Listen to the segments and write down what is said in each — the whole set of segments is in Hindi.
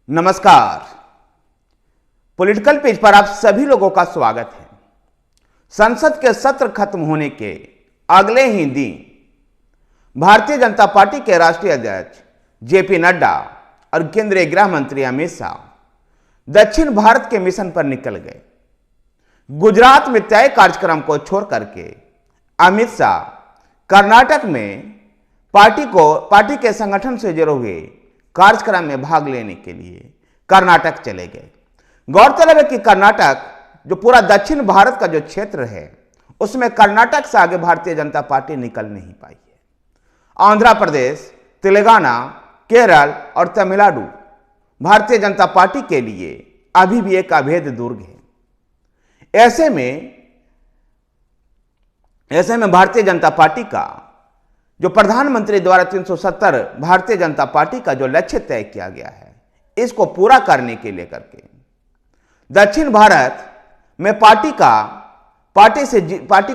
नमस्कार। पॉलिटिकल पेज पर आप सभी लोगों का स्वागत है। संसद के सत्र खत्म होने के अगले ही दिन भारतीय जनता पार्टी के राष्ट्रीय अध्यक्ष जेपी नड्डा और केंद्रीय गृह मंत्री अमित शाह दक्षिण भारत के मिशन पर निकल गए। गुजरात में तय कार्यक्रम को छोड़ करके अमित शाह कर्नाटक में पार्टी के संगठन से जुड़े हुए कार्यक्रम में भाग लेने के लिए कर्नाटक चले गए। गौरतलब है कि कर्नाटक जो पूरा दक्षिण भारत का जो क्षेत्र है उसमें कर्नाटक से आगे भारतीय जनता पार्टी निकल नहीं पाई है। आंध्र प्रदेश, तेलंगाना, केरल और तमिलनाडु भारतीय जनता पार्टी के लिए अभी भी एक अभेद दुर्ग है। ऐसे में भारतीय जनता पार्टी का जो प्रधानमंत्री द्वारा 370 भारतीय जनता पार्टी का जो लक्ष्य तय किया गया है, इसको पूरा करने के लिए करके दक्षिण भारत में पार्टी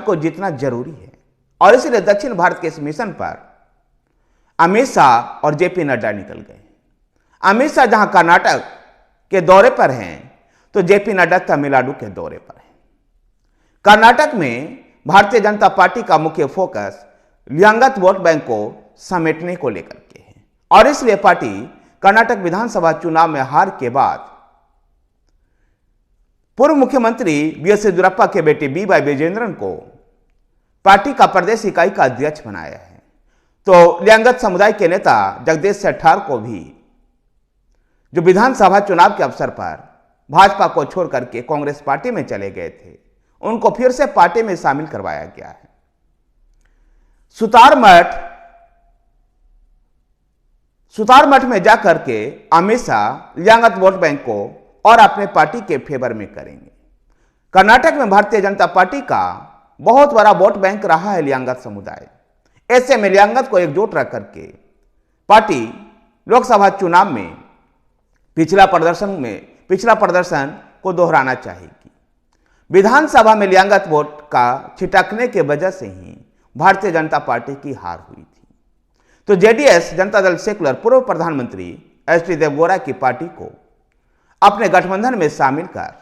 को जीतना जरूरी है और इसलिए दक्षिण भारत के इस मिशन पर अमित शाह और जेपी नड्डा निकल गए। अमित शाह जहां कर्नाटक के दौरे पर हैं तो जेपी नड्डा तमिलनाडु के दौरे पर हैं। कर्नाटक में भारतीय जनता पार्टी का मुख्य फोकस लियांगत वोट बैंक को समेटने को लेकर के है और इसलिए पार्टी कर्नाटक विधानसभा चुनाव में हार के बाद पूर्व मुख्यमंत्री बीएस येदियुरप्पा के बेटे बी.वाई. विजेंद्रन को पार्टी का प्रदेश इकाई का अध्यक्ष बनाया है। तो लियांगत समुदाय के नेता जगदीश शेट्टार को भी जो विधानसभा चुनाव के अवसर पर भाजपा को छोड़ करके कांग्रेस पार्टी में चले गए थे, उनको फिर से पार्टी में शामिल करवाया गया है। सुतार मठ में जाकर के अमित शाह लियांगत वोट बैंक को और अपने पार्टी के फेवर में करेंगे। कर्नाटक में भारतीय जनता पार्टी का बहुत बड़ा वोट बैंक रहा है लियांगत समुदाय। ऐसे में लियांगत को एकजुट रख करके पार्टी लोकसभा चुनाव में पिछला प्रदर्शन को दोहराना चाहेगी। विधानसभा में लियांगत वोट का छिटकने के वजह से ही भारतीय जनता पार्टी की हार हुई थी। तो जेडीएस जनता दल सेकुलर पूर्व प्रधानमंत्री एच.डी. देवेगौड़ा की पार्टी को अपने गठबंधन में शामिल कर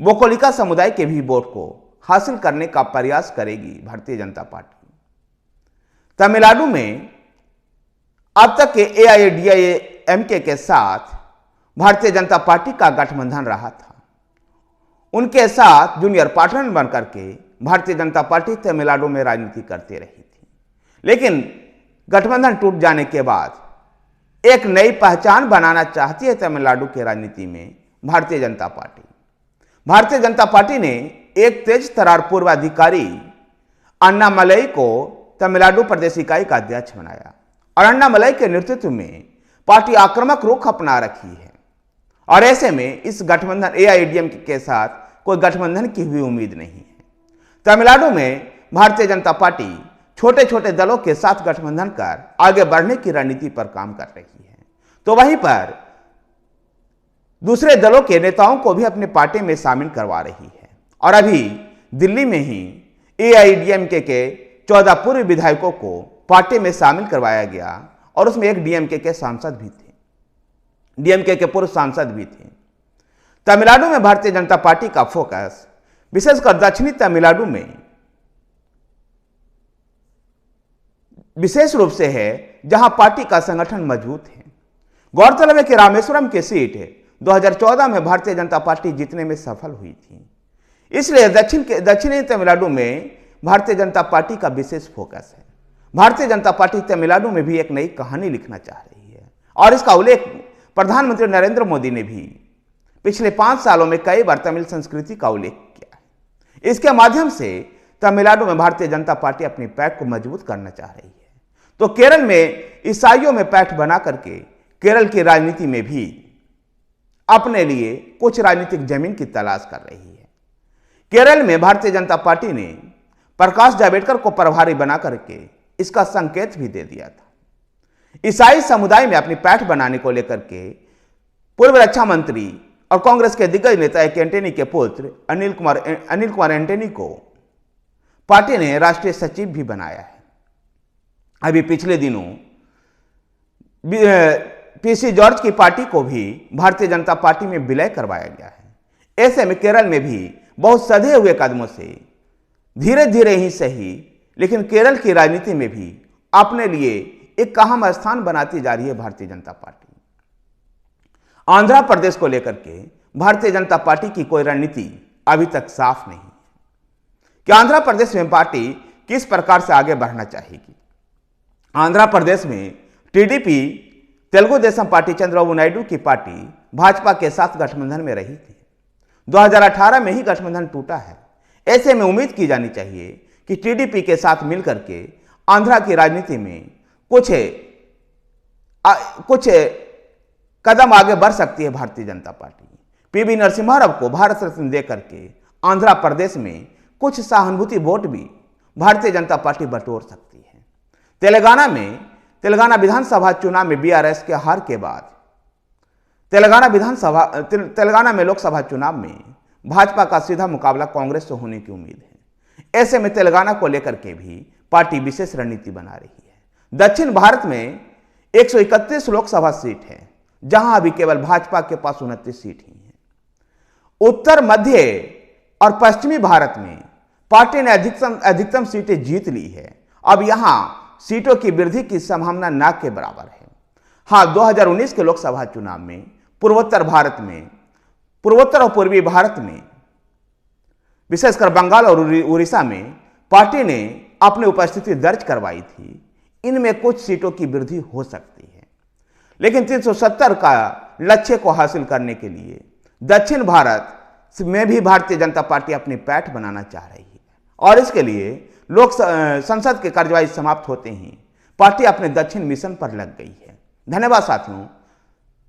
वोकलिका समुदाय के भी वोट को हासिल करने का प्रयास करेगी भारतीय जनता पार्टी। तमिलनाडु में अब तक के एआईएडीएमके के साथ भारतीय जनता पार्टी का गठबंधन रहा था। उनके साथ जूनियर पार्टनर बनकर के भारतीय जनता पार्टी तमिलनाडु में राजनीति करती रही थी, लेकिन गठबंधन टूट जाने के बाद एक नई पहचान बनाना चाहती है तमिलनाडु के राजनीति में भारतीय जनता पार्टी। भारतीय जनता पार्टी ने एक तेज तर्रार पूर्व अधिकारी अन्नामलई को तमिलनाडु प्रदेश इकाई का अध्यक्ष बनाया और अन्नामलई के नेतृत्व में पार्टी आक्रामक रुख अपना रखी है और ऐसे में इस गठबंधन एआईएडीएमके के साथ कोई गठबंधन की हुई उम्मीद नहीं है। तमिलनाडु में भारतीय जनता पार्टी छोटे छोटे दलों के साथ गठबंधन कर आगे बढ़ने की रणनीति पर काम कर रही है। तो वहीं पर दूसरे दलों के नेताओं को भी अपने पार्टी में शामिल करवा रही है और अभी दिल्ली में ही एआईएडीएमके के 14 पूर्व विधायकों को पार्टी में शामिल करवाया गया और उसमें एक डीएमके के पूर्व सांसद भी थे। तमिलनाडु में भारतीय जनता पार्टी का फोकस विशेषकर दक्षिणी तमिलनाडु में विशेष रूप से है, जहां पार्टी का संगठन मजबूत है। गौरतलब है कि रामेश्वरम की सीट 2014 में भारतीय जनता पार्टी जीतने में सफल हुई थी, इसलिए दक्षिणी तमिलनाडु में भारतीय जनता पार्टी का विशेष फोकस है। भारतीय जनता पार्टी तमिलनाडु में भी एक नई कहानी लिखना चाह रही है और इसका उल्लेख प्रधानमंत्री नरेंद्र मोदी ने भी पिछले 5 सालों में कई बार तमिल संस्कृति का उल्लेख किया है। इसके माध्यम से तमिलनाडु में भारतीय जनता पार्टी अपनी पैठ को मजबूत करना चाह रही है। तो केरल में ईसाइयों में पैठ बना करके केरल की राजनीति में भी अपने लिए कुछ राजनीतिक जमीन की तलाश कर रही है। केरल में भारतीय जनता पार्टी ने प्रकाश जावड़ेकर को प्रभारी बना करके इसका संकेत भी दे दिया था। ईसाई समुदाय में अपनी पैठ बनाने को लेकर के पूर्व रक्षा मंत्री और कांग्रेस के दिग्गज नेता एंटनी के पुत्र अनिल कुमार एंटनी को पार्टी ने राष्ट्रीय सचिव भी बनाया है। अभी पिछले दिनों पीसी जॉर्ज की पार्टी को भी भारतीय जनता पार्टी में विलय करवाया गया है। ऐसे में केरल में भी बहुत सधे हुए कदमों से धीरे धीरे ही सही, लेकिन केरल की राजनीति में भी अपने लिए एक अहम स्थान बनाती जा रही है भारतीय जनता पार्टी। आंध्र प्रदेश को लेकर के भारतीय जनता पार्टी की कोई रणनीति अभी तक साफ नहीं कि आंध्र प्रदेश में पार्टी किस प्रकार से आगे बढ़ना चाहेगी। आंध्र प्रदेश में टीडीपी तेलुगु देशम पार्टी चंद्रबाबू नायडू की पार्टी भाजपा के साथ गठबंधन में रही थी। 2018 में ही गठबंधन टूटा है। ऐसे में उम्मीद की जानी चाहिए कि टीडीपी के साथ मिलकर के आंध्र की राजनीति में कुछ कदम आगे बढ़ सकती है भारतीय जनता पार्टी। पीवी नरसिम्हा राव को भारत रत्न देकर के आंध्र प्रदेश में कुछ सहानुभूति वोट भी भारतीय जनता पार्टी बटोर सकती है। तेलंगाना विधानसभा चुनाव में बीआरएस के हार के बाद तेलंगाना में लोकसभा चुनाव में भाजपा का सीधा मुकाबला कांग्रेस से होने की उम्मीद है। ऐसे में तेलंगाना को लेकर के भी पार्टी विशेष रणनीति बना रही है। दक्षिण भारत में 131 लोकसभा सीट है, जहां अभी केवल भाजपा के पास 29 सीट ही है। उत्तर, मध्य और पश्चिमी भारत में पार्टी ने अधिकतम सीटें जीत ली है। अब यहां सीटों की वृद्धि की संभावना ना के बराबर है। हां, 2019 के लोकसभा चुनाव में पूर्वोत्तर और पूर्वी भारत में, विशेषकर बंगाल और उड़ीसा में पार्टी ने अपनी उपस्थिति दर्ज करवाई थी। इनमें कुछ सीटों की वृद्धि हो सकती है, लेकिन 370 का लक्ष्य को हासिल करने के लिए दक्षिण भारत में भी भारतीय जनता पार्टी अपनी पैठ बनाना चाह रही है। और इसके लिए संसद के कार्यवाही समाप्त होते ही पार्टी अपने दक्षिण मिशन पर लग गई है। धन्यवाद साथियों,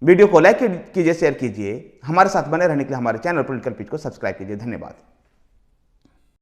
वीडियो को लाइक कीजिए, शेयर कीजिए। हमारे साथ बने रहने के लिए हमारे चैनल पॉलिटिकल पिच को सब्सक्राइब कीजिए। धन्यवाद।